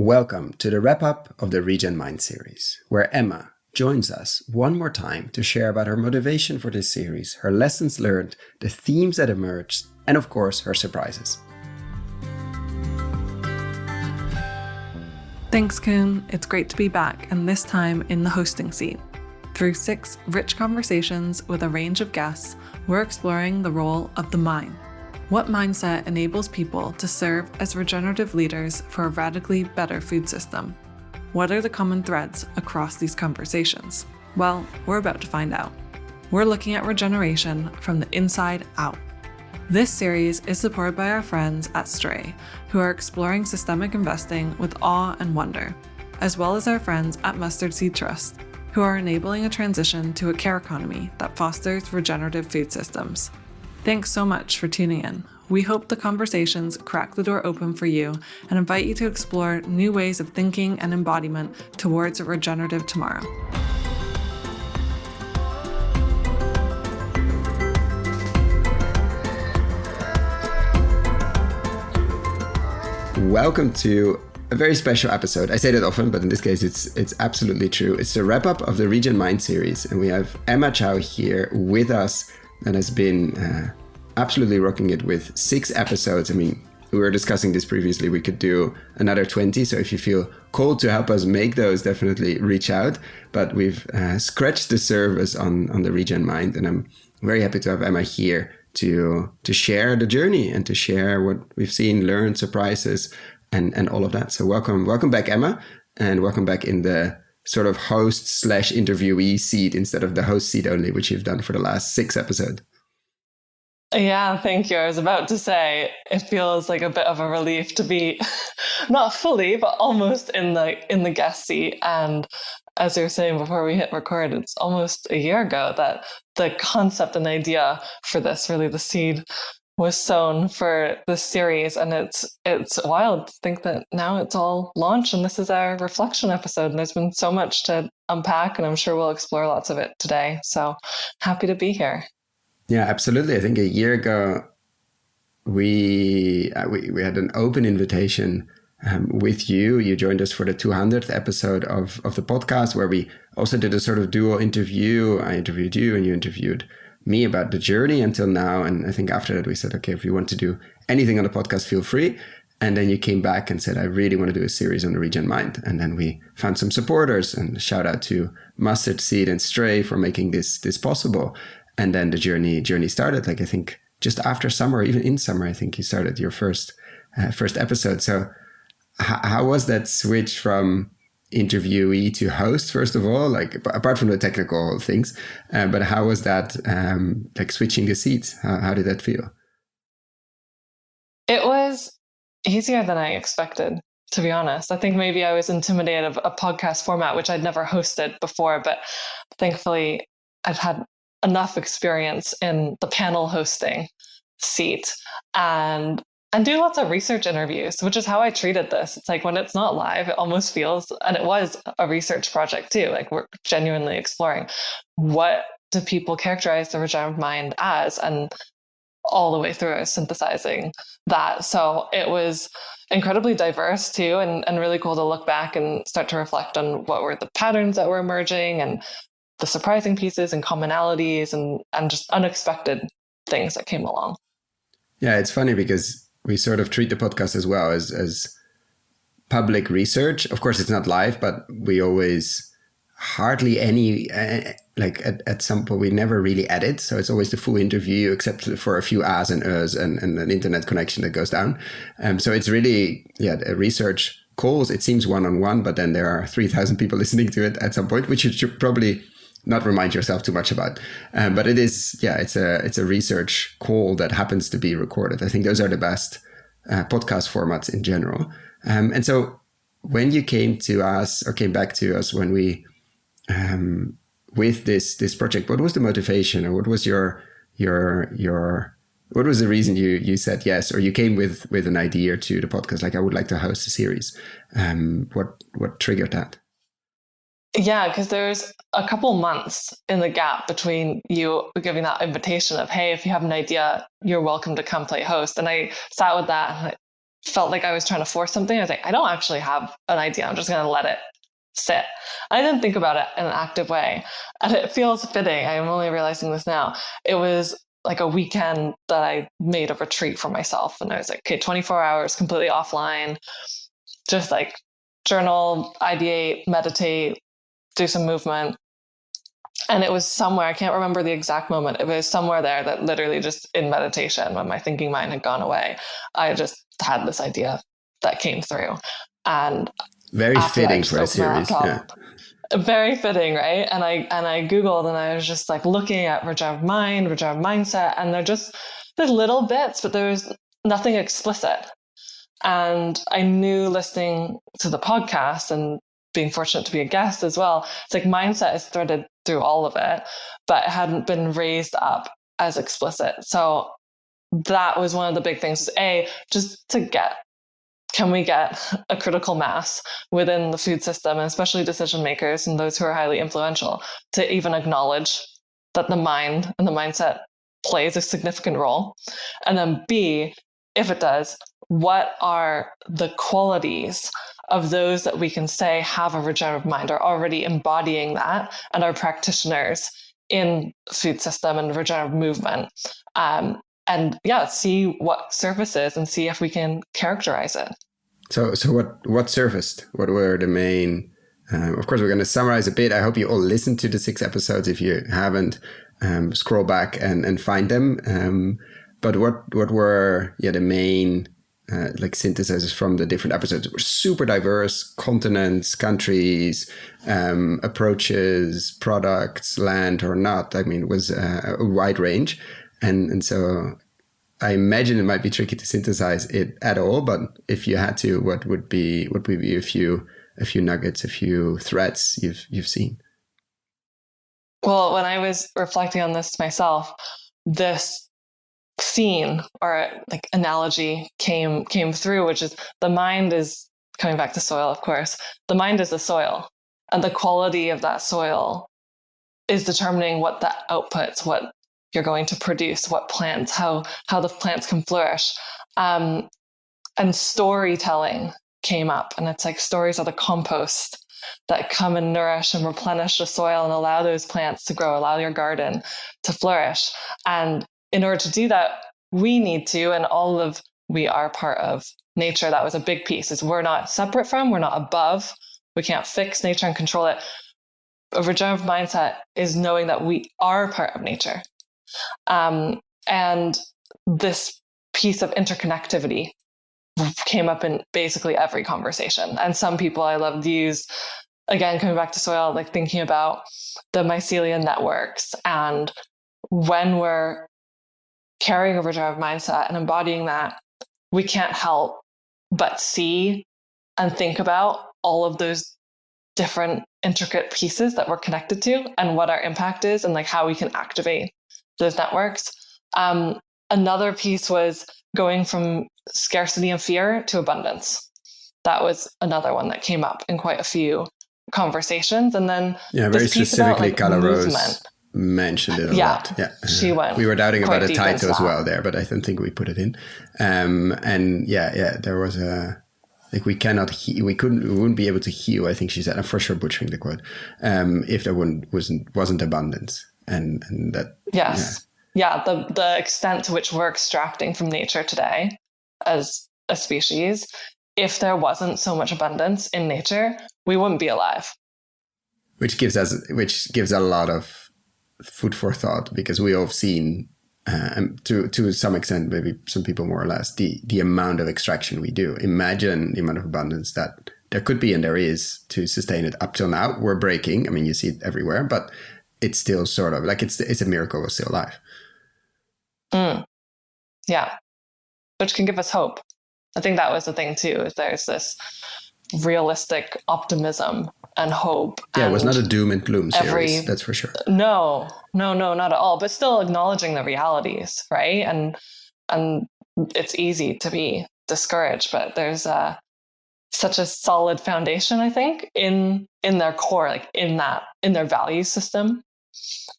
Welcome to the wrap-up of the Regen Mind series, where Emma joins us one more time to share about her motivation for this series, her lessons learned, the themes that emerged, and of course, her surprises. Thanks, Koen. It's great to be back, and this time in the hosting seat. Through 6 rich conversations with a range of guests, we're exploring the role of the mind. What mindset enables people to serve as regenerative leaders for a radically better food system? What are the common threads across these conversations? Well, we're about to find out. We're looking at regeneration from the inside out. This series is supported by our friends at Stray, who are exploring systemic investing with awe and wonder, as well as our friends at Mustard Seed Trust, who are enabling a transition to a care economy that fosters regenerative food systems. Thanks so much for tuning in. We hope the conversations crack the door open for you and invite you to explore new ways of thinking and embodiment towards a regenerative tomorrow. Welcome to a very special episode. I say that often, but in this case, it's absolutely true. It's the wrap-up of the Regen Mind series, and we have Emma Chow here with us that has been absolutely rocking it with 6 episodes. I mean, we were discussing this previously. We could do another 20. So if you feel called to help us make those, definitely reach out. But we've scratched the surface on the Regen Mind, and I'm very happy to have Emma here to share the journey and to share what we've seen, learned, surprises, and all of that. So welcome back, Emma, and welcome back in the sort of host/interviewee seat instead of the host seat only, which you've done for the last 6 episodes. Yeah, thank you. I was about to say, it feels like a bit of a relief to be not fully, but almost in the guest seat. And as you were saying before we hit record, it's almost a year ago that the concept and idea for this, really the seed, was sown for this series. And it's wild to think that now it's all launched and this is our reflection episode. And there's been so much to unpack, and I'm sure we'll explore lots of it today. So happy to be here. Yeah, absolutely. I think a year ago, we had an open invitation with you. You joined us for the 200th episode of the podcast, where we also did a sort of dual interview. I interviewed you and you interviewed me about the journey until now. And I think after that, we said, okay, if you want to do anything on the podcast, feel free. And then you came back and said, I really want to do a series on the Regen Mind. And then we found some supporters, and shout out to Mustard Seed and Stray for making this possible. And then the journey started. Like, I think just after summer, even in summer, I think you started your first episode. So how was that switch from interviewee to host, first of all, like apart from the technical things, but how was that like switching the seats? How did that feel? It was easier than I expected, to be honest. I think maybe I was intimidated of a podcast format, which I'd never hosted before, but thankfully I've had enough experience in the panel hosting seat and do lots of research interviews, which is how I treated this. It's like when it's not live, it almost feels, and it was a research project too, like we're genuinely exploring what do people characterize the regenerative mind as, and all the way through I was synthesizing that. So it was incredibly diverse too, and really cool to look back and start to reflect on what were the patterns that were emerging and the surprising pieces and commonalities and just unexpected things that came along. Yeah, it's funny because we sort of treat the podcast as well as public research. Of course, it's not live, but we always hardly any, like at some point, we never really edit. So it's always the full interview, except for a few ahs and uhs and an internet connection that goes down. So it's really, research calls. It seems one-on-one, but then there are 3,000 people listening to it at some point, which you should probably not remind yourself too much about. But it is, it's a research call that happens to be recorded. I think those are the best podcast formats in general. And so when you came back to us when we, with this project, what was the motivation, or what was what was the reason you said yes, or you came with an idea to the podcast, like I would like to host a series? What triggered that? Yeah, because there's a couple months in the gap between you giving that invitation of, hey, if you have an idea, you're welcome to come play host. And I sat with that and felt like I was trying to force something. I was like, I don't actually have an idea. I'm just going to let it sit. I didn't think about it in an active way. And it feels fitting. I'm only realizing this now. It was like a weekend that I made a retreat for myself. And I was like, okay, 24 hours completely offline, just like journal, ideate, meditate, do some movement. And it was somewhere, I can't remember the exact moment. It was somewhere there that literally just in meditation, when my thinking mind had gone away, I just had this idea that came through. And very fitting for a series. Laptop, very fitting, right? And I Googled, and I was just like looking at regenerative mind, regenerative mindset, and there's little bits, but there was nothing explicit. And I knew, listening to the podcast and being fortunate to be a guest as well, it's like mindset is threaded through all of it, but it hadn't been raised up as explicit. So that was one of the big things, is just to can we get a critical mass within the food system, and especially decision makers and those who are highly influential, to even acknowledge that the mind and the mindset plays a significant role? And then B, if it does, what are the qualities of those that we can say have a regenerative mind, are already embodying that, and are practitioners in food system and regenerative movement? See what surfaces and see if we can characterize it. So what surfaced? What were the main? Of course, we're going to summarize a bit. I hope you all listened to the 6 episodes. If you haven't, scroll back and find them. But what were the main synthesizers from the different episodes? It were super diverse: continents, countries, approaches, products, land or not. I mean, it was a wide range, and so I imagine it might be tricky to synthesize it at all. But if you had to, what would be a few nuggets, a few threads you've seen? Well, when I was reflecting on this myself, this scene or like analogy came through, which is the mind is coming back to soil, of course. The mind is the soil, and the quality of that soil is determining what the outputs, what you're going to produce, what plants, how the plants can flourish. And storytelling came up, and it's like stories are the compost that come and nourish and replenish the soil and allow those plants to grow, allow your garden to flourish. And in order to do that, we need to, and we are part of nature. That was a big piece, is we're not separate from, we're not above, we can't fix nature and control it. A regenerative mindset is knowing that we are part of nature. And this piece of interconnectivity came up in basically every conversation. And some people I love to use, again, coming back to soil, like thinking about the mycelial networks. And when we're carrying a regenerative mindset and embodying that, we can't help but see and think about all of those different intricate pieces that we're connected to, and what our impact is, and like how we can activate those networks. Another piece was going from scarcity and fear to abundance. That was another one that came up in quite a few conversations. And then very specifically, Carla Rose mentioned it a lot. Yeah, she went. We were doubting about the title as well there, but I don't think we put it in. There was we wouldn't be able to heal. I think she said, I'm for sure butchering the quote, if there wasn't abundance, and that. Yes. Yeah. The extent to which we're extracting from nature today as a species, if there wasn't so much abundance in nature, we wouldn't be alive. Which gives a lot of food for thought, because we all have seen, to some extent, maybe some people more or less, the amount of extraction we do. Imagine the amount of abundance that there could be and there is to sustain it. Up till now, we're breaking. I mean, you see it everywhere, but it's still sort of like it's a miracle we're still alive. Yeah, which can give us hope. I think that was the thing too, is there's this realistic optimism and hope. Yeah, it was not a doom and gloom series, that's for sure. No, not at all. But still acknowledging the realities, right? And it's easy to be discouraged, but there's such a solid foundation, I think, in their core, like in their value system,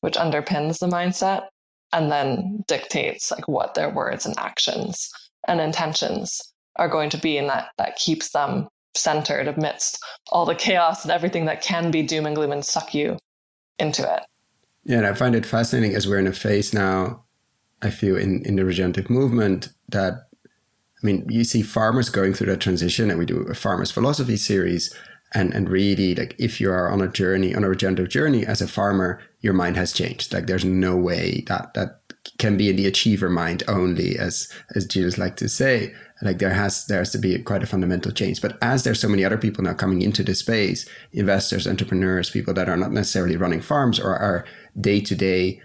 which underpins the mindset and then dictates like what their words and actions and intentions are going to be, and that keeps them centered amidst all the chaos and everything that can be doom and gloom and suck you into it. Yeah, and I find it fascinating as we're in a phase now, I feel in the regenerative movement that, I mean, you see farmers going through that transition, and we do a farmers philosophy series. And really, like, if you are on a journey, on a regenerative journey as a farmer, your mind has changed. Like, there's no way that can be in the achiever mind only, as Judas like to say. Like, there has to be quite a fundamental change. But as there's so many other people now coming into this space, investors, entrepreneurs, people that are not necessarily running farms or are day-to-day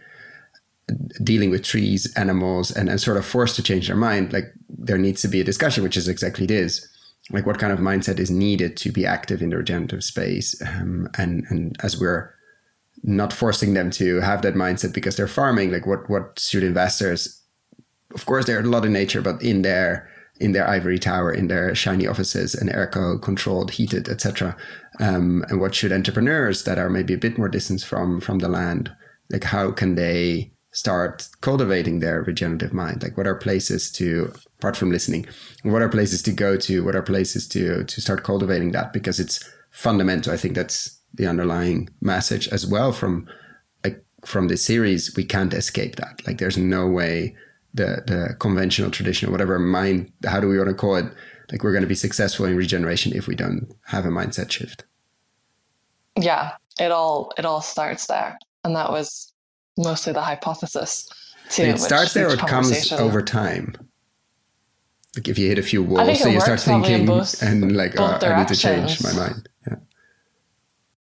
dealing with trees, animals, and sort of forced to change their mind, like, there needs to be a discussion, which is exactly this. Like, what kind of mindset is needed to be active in the regenerative space? And as we're not forcing them to have that mindset because they're farming, like, what should investors, of course, they're a lot in nature, but in their ivory tower, in their shiny offices and air-controlled, heated, etc. And what should entrepreneurs that are maybe a bit more distant from the land, like, how can they start cultivating their regenerative mind? Like, what are places to, apart from listening, what are places to go to? What are places to start cultivating that? Because it's fundamental. I think that's the underlying message as well from this series. We can't escape that. Like, there's no way the conventional, traditional, whatever mind, how do we want to call it? Like, we're going to be successful in regeneration if we don't have a mindset shift. Yeah, it all starts there. And that was mostly the hypothesis too. It starts there, or it comes over time? Like, if you hit a few walls, so you start thinking and like, I need to change my mind.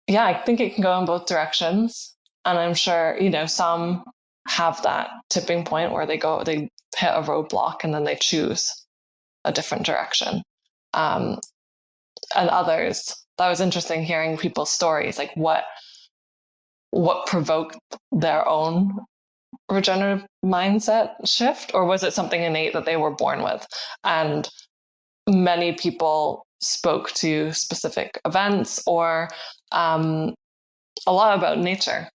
Yeah, I think it can go in both directions. And I'm sure, some have that tipping point where they hit a roadblock and then they choose a different direction. And others, that was interesting hearing people's stories, like what provoked their own regenerative mindset shift, or was it something innate that they were born with? And many people spoke to specific events or a lot about nature,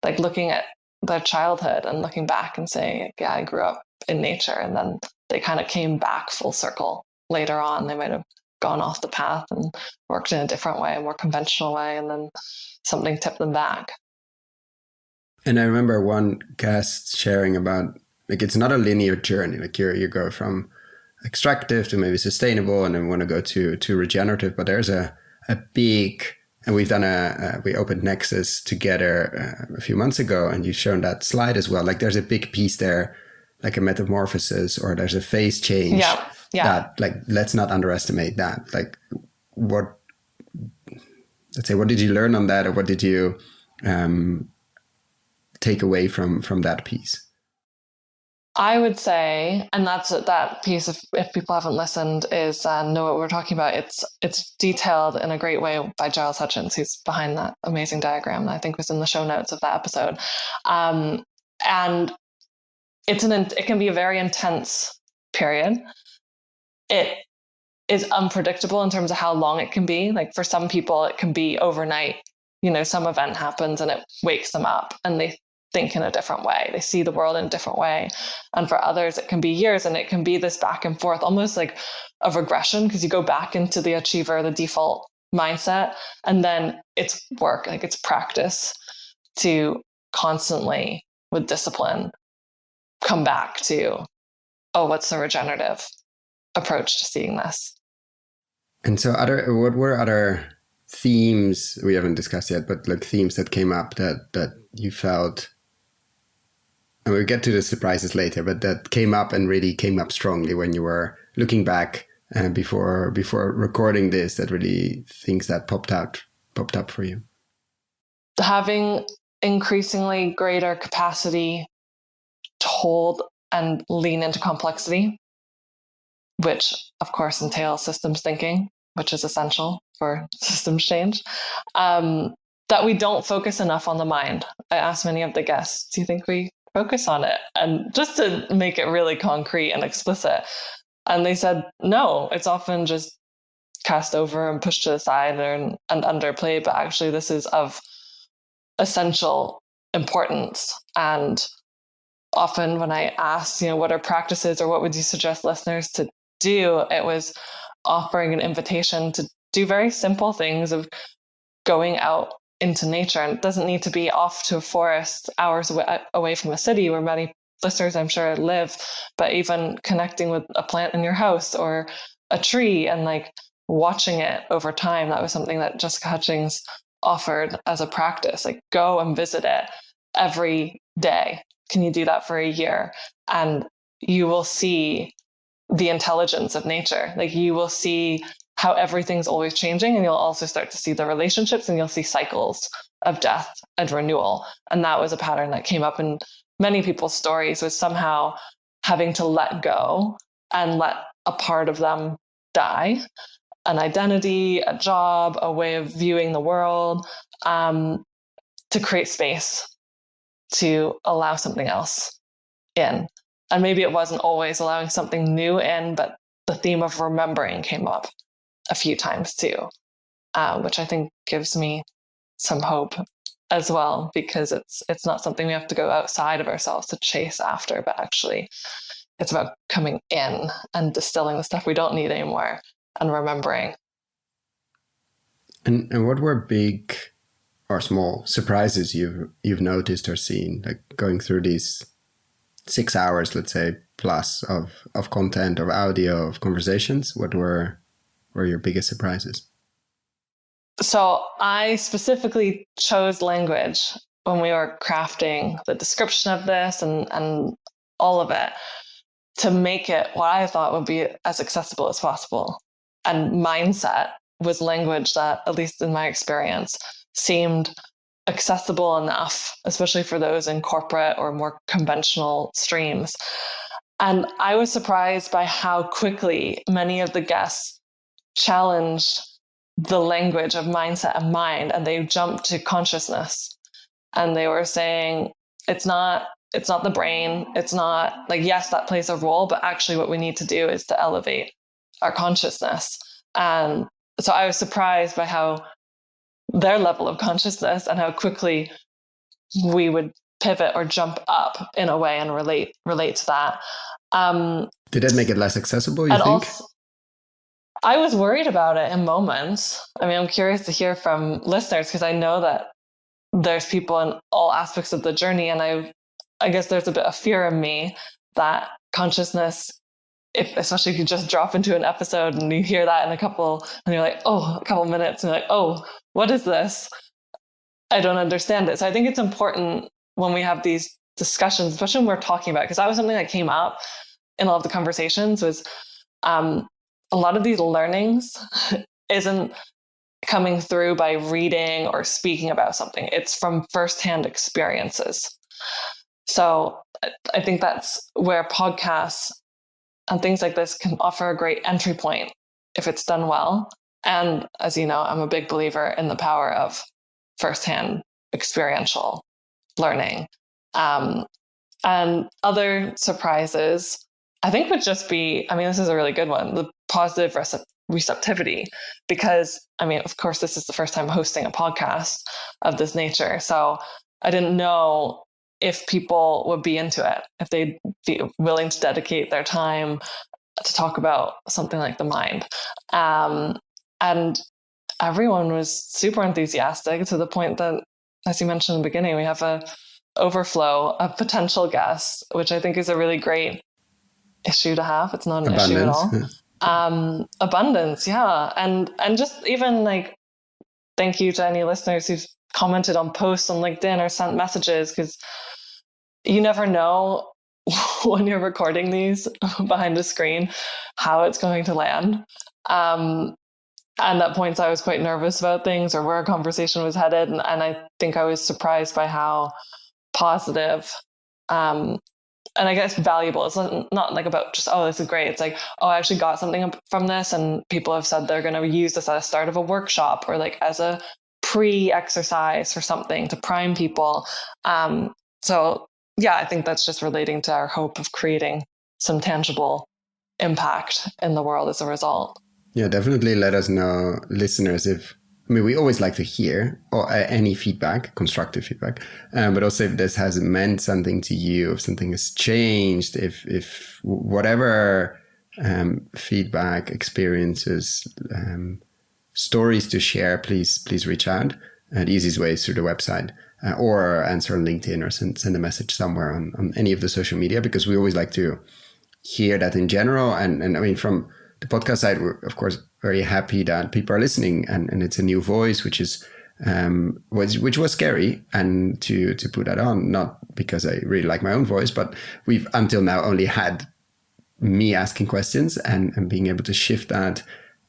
like looking at their childhood and looking back and saying, yeah, I grew up in nature. And then they kind of came back full circle later on. They might have gone off the path and worked in a different way, a more conventional way, and then something tipped them back. And I remember one guest sharing about, like, it's not a linear journey. Like, you go from extractive to maybe sustainable, and then want to go to regenerative. But there's a big, and we've done we opened Nexus together a few months ago, and you've shown that slide as well. Like, there's a big piece there, like a metamorphosis, or there's a phase change. Yeah. That, like, let's not underestimate that. Like, what did you learn on that, or what did you take away from that piece? I would say, and that's that piece, if people haven't listened, is know what we're talking about. It's detailed in a great way by Giles Hutchins, who's behind that amazing diagram that I think was in the show notes of that episode. And it can be a very intense period. It is unpredictable in terms of how long it can be. Like, for some people, it can be overnight. Some event happens and it wakes them up and they think in a different way. They see the world in a different way. And for others, it can be years, and it can be this back and forth, almost like a regression, because you go back into the achiever, the default mindset, and then it's work, like it's practice to constantly, with discipline, come back to, what's the regenerative approach to seeing this? And so what were other themes we haven't discussed yet, but like themes that came up that you felt, and we'll get to the surprises later, but that came up and really came up strongly when you were looking back before recording this, that really things that popped up for you? Having increasingly greater capacity to hold and lean into complexity, which of course entails systems thinking, which is essential for systems change. That we don't focus enough on the mind. I asked many of the guests, do you think we focus on it? And just to make it really concrete and explicit. And they said, no, it's often just cast over and pushed to the side and underplayed, but actually this is of essential importance. And often when I ask, what are practices or what would you suggest listeners to do, it was offering an invitation to do very simple things of going out into nature. And it doesn't need to be off to a forest hours away from a city where many listeners, I'm sure, live, but even connecting with a plant in your house or a tree and like watching it over time. That was something that Jessica Hutchings offered as a practice. Like, go and visit it every day. Can you do that for a year? And you will see the intelligence of nature. Like, you will see how everything's always changing, and you'll also start to see the relationships, and you'll see cycles of death and renewal. And that was a pattern that came up in many people's stories, was somehow having to let go and let a part of them die, an identity, a job, a way of viewing the world, to create space to allow something else in. And maybe it wasn't always allowing something new in, but the theme of remembering came up a few times too, which I think gives me some hope as well, because it's not something we have to go outside of ourselves to chase after, but actually it's about coming in and distilling the stuff we don't need anymore and remembering. And what were big or small surprises you've noticed or seen, like going through these 6 hours, let's say, plus of content, of audio, of conversations? What were your biggest surprises? So I specifically chose language when we were crafting the description of this and all of it to make it what I thought would be as accessible as possible. And mindset was language that, at least in my experience, seemed accessible enough, especially for those in corporate or more conventional streams. And I was surprised by how quickly many of the guests challenged the language of mindset and mind, and they jumped to consciousness. And they were saying, it's not the brain. It's not like, yes, that plays a role, but actually what we need to do is to elevate our consciousness. And so I was surprised by how their level of consciousness and how quickly we would pivot or jump up in a way and relate to that. Did that make it less accessible, you think? Also, I was worried about it in moments. I mean, I'm curious to hear from listeners, because I know that there's people in all aspects of the journey. And I guess there's a bit of fear in me that consciousness, especially if you just drop into an episode and you hear that in a couple minutes, and you're like, oh, what is this? I don't understand it. So I think it's important when we have these discussions, especially when we're talking about it, because that was something that came up in all of the conversations, was a lot of these learnings isn't coming through by reading or speaking about something. It's from firsthand experiences. So I think that's where podcasts and things like this can offer a great entry point if it's done well. And as you know, I'm a big believer in the power of firsthand experiential learning. And other surprises, I think, would just be, I mean, this is a really good one, the positive receptivity, because, I mean, of course, this is the first time hosting a podcast of this nature. So I didn't know if people would be into it, if they'd be willing to dedicate their time to talk about something like the mind. And everyone was super enthusiastic, to the point that, as you mentioned in the beginning, we have a overflow of potential guests, which I think is a really great issue to have. It's not an issue at all. Abundance, yeah. And just even like, thank you to any listeners who've commented on posts on LinkedIn or sent messages, because you never know when you're recording these behind the screen how it's going to land. And at points I was quite nervous about things or where a conversation was headed. And I think I was surprised by how positive and I guess valuable. It's not like about just, oh, this is great. It's like, oh, I actually got something from this. And people have said they're going to use this at the start of a workshop or like as a pre-exercise or something to prime people. So yeah, I think that's just relating to our hope of creating some tangible impact in the world as a result. Yeah, definitely let us know, listeners, we always like to hear any feedback, constructive feedback, but also if this has meant something to you, if something has changed, if whatever feedback, experiences, stories to share, please reach out. The easiest way is through the website, or answer on LinkedIn, or send a message somewhere on any of the social media, because we always like to hear that in general. And I mean, from the podcast side, we're of course very happy that people are listening, and it's a new voice, which was scary, and to put that on, not because I really like my own voice, but we've until now only had me asking questions and being able to shift that,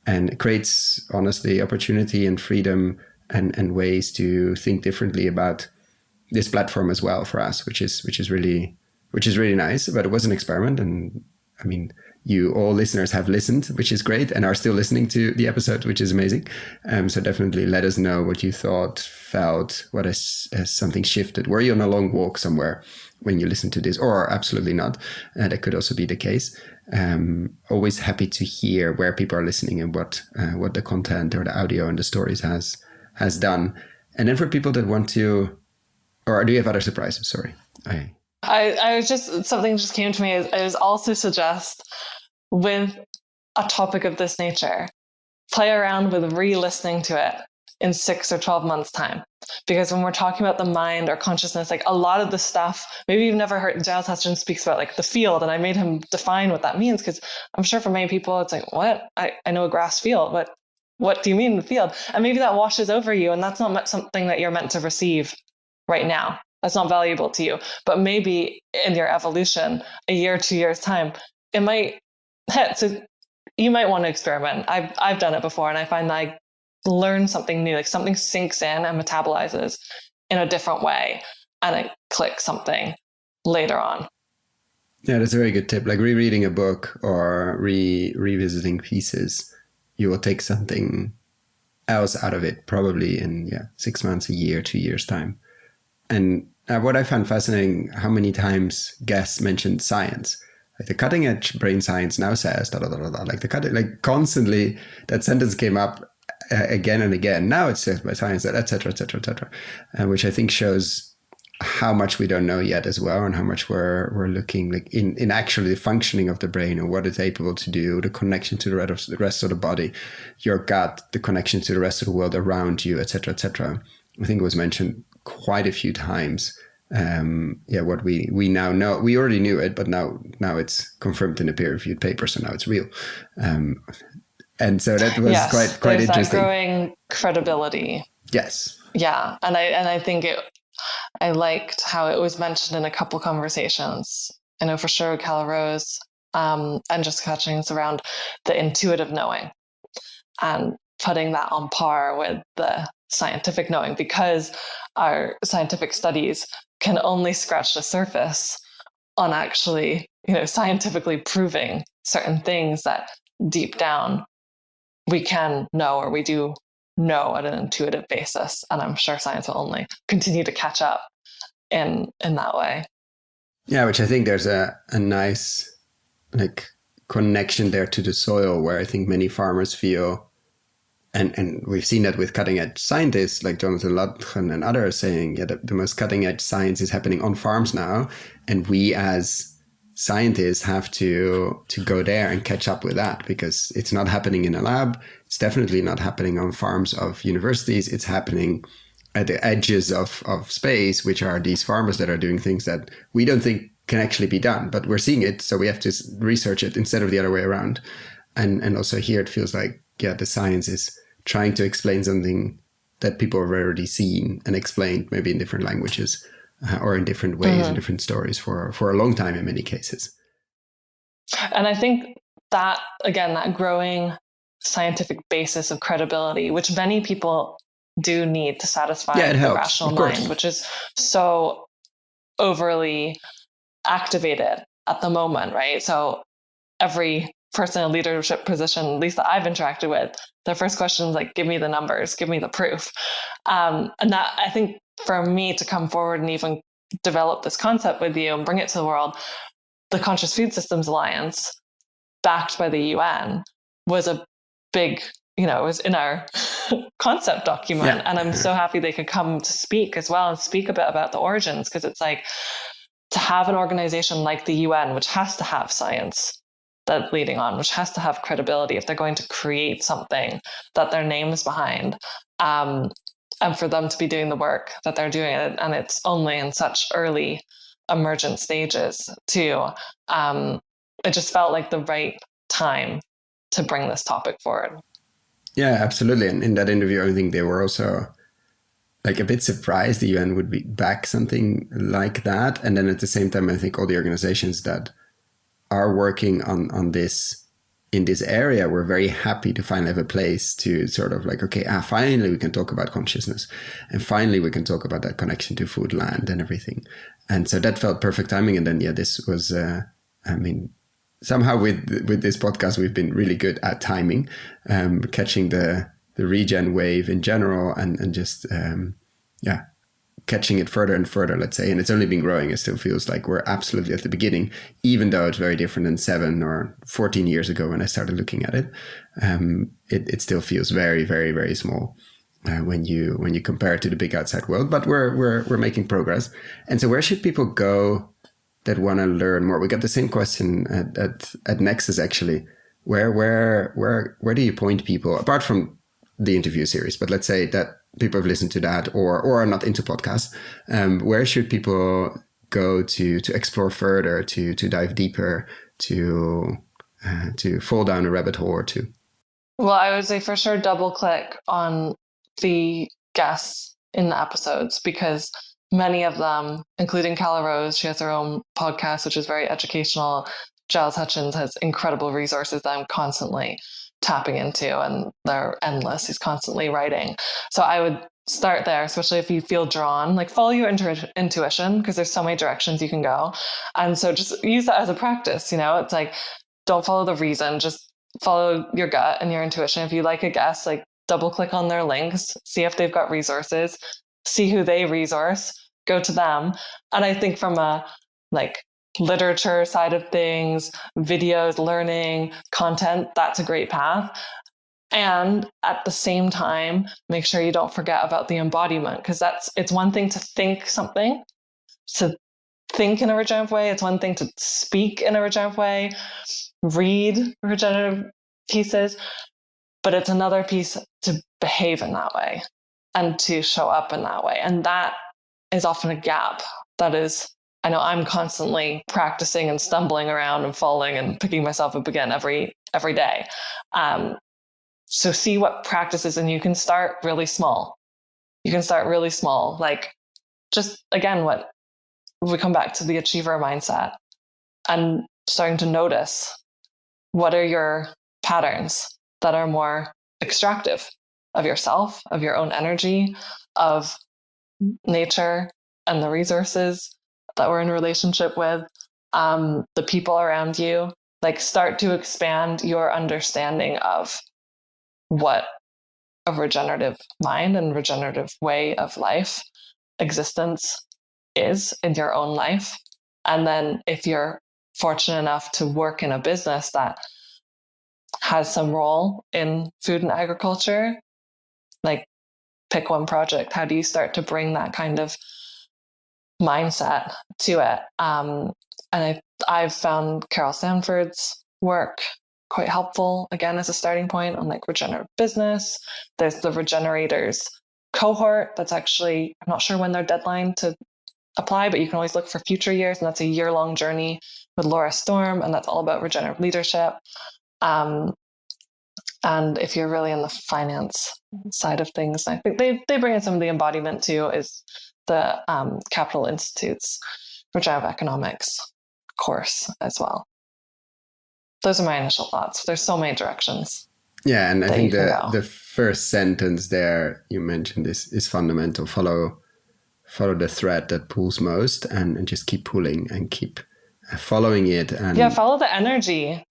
and it creates honestly opportunity and freedom and ways to think differently about this platform as well for us, which is really nice. But it was an experiment, and I mean, you all listeners have listened, which is great, and are still listening to the episode, which is amazing. So definitely let us know what you thought, felt, what has something shifted. Were you on a long walk somewhere when you listened to this, or absolutely not? That could also be the case. Always happy to hear where people are listening and what the content or the audio and the stories has done. And then for people that want to, or do you have other surprises? Sorry. I was just, something just came to me. I was also suggest, with a topic of this nature, play around with re-listening to it in 6 or 12 months time. Because when we're talking about the mind or consciousness, like a lot of the stuff, maybe you've never heard, Giles Heston speaks about like the field, and I made him define what that means, because I'm sure for many people it's like, what? I know a grass field, but what do you mean the field? And maybe that washes over you, and that's not something that you're meant to receive right now. That's not valuable to you. But maybe in your evolution, a year, 2 years time, it might hit. So you might want to experiment. I've done it before, and I find that I learn something new, like something sinks in and metabolizes in a different way, and it clicks something later on. Yeah, that's a very good tip. Like rereading a book or revisiting pieces, you will take something else out of it, probably in 6 months, a year, 2 years time. And what I found fascinating, how many times guests mentioned science. Like the cutting edge brain science now says da da da da. Like constantly that sentence came up again and again. Now it's said by science that etc. etc. etc. Which I think shows how much we don't know yet as well, and how much we're looking like in actually the functioning of the brain and what it's able to do, the connection to the rest of the body, your gut, the connection to the rest of the world around you, etc. etc. I think it was mentioned quite a few times. What we now know, we already knew it, but now it's confirmed in a peer-reviewed paper, so now it's real. And so that was quite interesting. That growing credibility. Yes. Yeah, and I think I liked how it was mentioned in a couple conversations. I know for sure Calla Rose and Jessica Hutchings around the intuitive knowing, and putting that on par with the scientific knowing, because our scientific studies can only scratch the surface on actually, scientifically proving certain things that deep down we can know, or we do know at an intuitive basis. And I'm sure science will only continue to catch up in that way. Yeah, which I think there's a nice connection there to the soil, where I think many farmers feel, and we've seen that with cutting edge scientists like Jonathan Ludgen and others saying, the most cutting edge science is happening on farms now. And we as scientists have to go there and catch up with that, because it's not happening in a lab. It's definitely not happening on farms of universities. It's happening at the edges of space, which are these farmers that are doing things that we don't think can actually be done, but we're seeing it. So we have to research it instead of the other way around. And also here it feels like, the science is trying to explain something that people have already seen and explained, maybe in different languages or in different ways and different stories for a long time in many cases. And I think that, again, that growing scientific basis of credibility, which many people do need to satisfy the rational mind, which is so overly activated at the moment, right? So every person in a leadership position, at least that I've interacted with, their first question is like, give me the numbers, give me the proof. And that, I think, for me to come forward and even develop this concept with you and bring it to the world, the Conscious Food Systems Alliance, backed by the UN, was a big, it was in our concept document. And I'm so happy they could come to speak as well and speak a bit about the origins, because it's like, to have an organization like the UN, which has to have science that's leading on, which has to have credibility if they're going to create something that their name is behind, and for them to be doing the work that they're doing. And it's only in such early emergent stages too. It just felt like the right time to bring this topic forward. Yeah, absolutely. And in that interview, I think they were also like a bit surprised the UN would be back something like that. And then at the same time, I think all the organizations that are working on this in this area were very happy to finally have a place to sort of like, okay, finally we can talk about consciousness, and finally we can talk about that connection to food, land, and everything. And so that felt perfect timing. And then, yeah, this was, somehow with this podcast, we've been really good at timing, catching the regen wave in general, and just, catching it further and further, let's say. And it's only been growing. It still feels like we're absolutely at the beginning, even though it's very different than 7 or 14 years ago when I started looking at it. It still feels very, very, very small when you compare it to the big outside world. But we're making progress. And so where should people go that want to learn more? We got the same question at Nexus, actually. Where do you point people, apart from the interview series, but let's say that people have listened to that or are not into podcasts, where should people go to explore further, to dive deeper, to fall down a rabbit hole or two? Well, I would say for sure double click on the guests in the episodes, because many of them, including Calla Rose, she has her own podcast, which is very educational. Giles Hutchins has incredible resources that I'm constantly tapping into, and they're endless. He's constantly writing. So I would start there, especially if you feel drawn, like follow your intuition, because there's so many directions you can go. And so just use that as a practice. It's like, don't follow the reason, just follow your gut and your intuition. If you like a guest, like double click on their links, see if they've got resources, see who they resource, go to them. And I think from a literature side of things, videos, learning, content, that's a great path. And at the same time, make sure you don't forget about the embodiment, because it's one thing to think something, to think in a regenerative way. It's one thing to speak in a regenerative way, read regenerative pieces, but it's another piece to behave in that way and to show up in that way. And that is often a gap that is, I know I'm constantly practicing and stumbling around and falling and picking myself up again every day. So see what practices, and you can start really small. Like just, again, what we come back to the achiever mindset and starting to notice what are your patterns that are more extractive of yourself, of your own energy, of nature and the resources that we're in relationship with, the people around you. Like start to expand your understanding of what a regenerative mind and regenerative way of life, existence is in your own life. And then if you're fortunate enough to work in a business that has some role in food and agriculture, like pick one project. How do you start to bring that kind of mindset to it? And I've found Carol Sanford's work quite helpful, again, as a starting point on like regenerative business. There's the Regenerators cohort that's actually, I'm not sure when their deadline to apply, but you can always look for future years. And that's a year-long journey with Laura Storm, and that's all about regenerative leadership. And if you're really in the finance side of things, I think they bring in some of the embodiment too, is the Capital Institute's Regenerative Economics course as well. Those are my initial thoughts. There's so many directions. Yeah, and I think the first sentence there you mentioned is fundamental. Follow the thread that pulls most, and just keep pulling and keep following it. And follow the energy,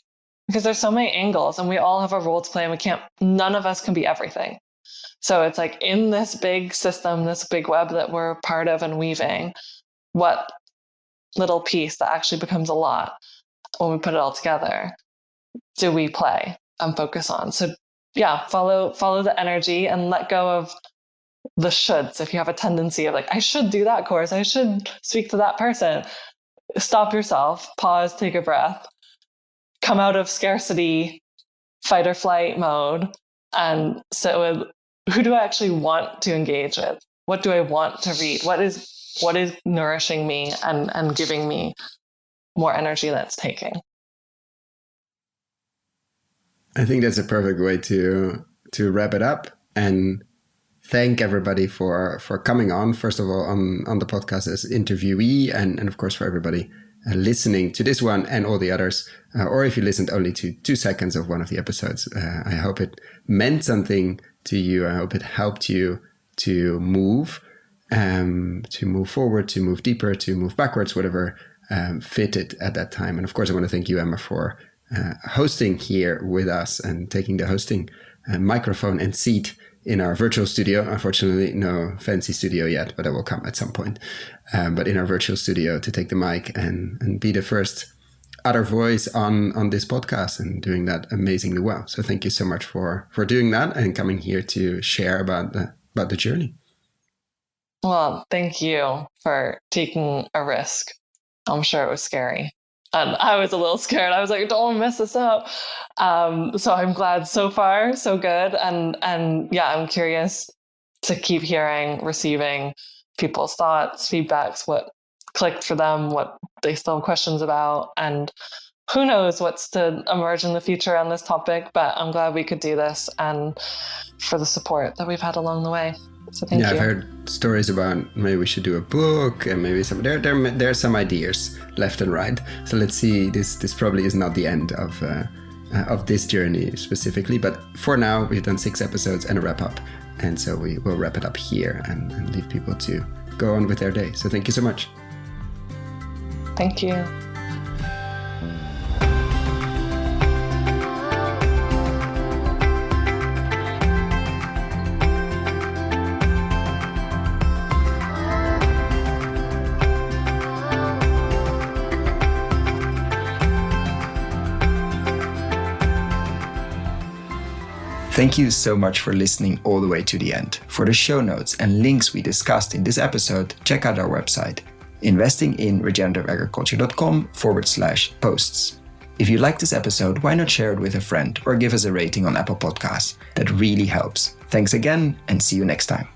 because there's so many angles and we all have a role to play, and none of us can be everything. So it's like in this big system, this big web that we're part of and weaving, what little piece that actually becomes a lot when we put it all together do we play and focus on? So yeah, follow the energy and let go of the shoulds. If you have a tendency of like, I should do that course, I should speak to that person, stop yourself, pause, take a breath, come out of scarcity, fight or flight mode, and sit with, who do I actually want to engage with? What do I want to read? What is nourishing me and giving me more energy that's taking? I think that's a perfect way to wrap it up, and thank everybody for coming on, first of all, on the podcast as interviewee, and of course for everybody listening to this one and all the others, or if you listened only to 2 seconds of one of the episodes. I hope it meant something to you. I hope it helped you to move forward, to move deeper, to move backwards, whatever fitted at that time. And of course, I want to thank you, Emma, for hosting here with us and taking the hosting microphone and seat in our virtual studio. Unfortunately, no fancy studio yet, but that will come at some point. But in our virtual studio, to take the mic and be the first other voice on this podcast, and doing that amazingly well. So thank you so much for doing that and coming here to share about the journey. Well, thank you for taking a risk. I'm sure it was scary. And I was a little scared. I was like, don't mess this up. So I'm glad so far, so good. And yeah, I'm curious to keep receiving people's thoughts, feedbacks, what clicked for them, what they still have questions about. And who knows what's to emerge in the future on this topic. But I'm glad we could do this, and for the support that we've had along the way. So thank you. I've heard stories about maybe we should do a book, and maybe there are some ideas left and right. So let's see. This probably is not the end of this journey specifically, but for now we've done 6 episodes and a wrap up, and so we will wrap it up here and leave people to go on with their day. So thank you so much. Thank you. Thank you so much for listening all the way to the end. For the show notes and links we discussed in this episode, check out our website, investinginregenerativeagriculture.com/posts. If you like this episode, why not share it with a friend or give us a rating on Apple Podcasts? That really helps. Thanks again, and see you next time.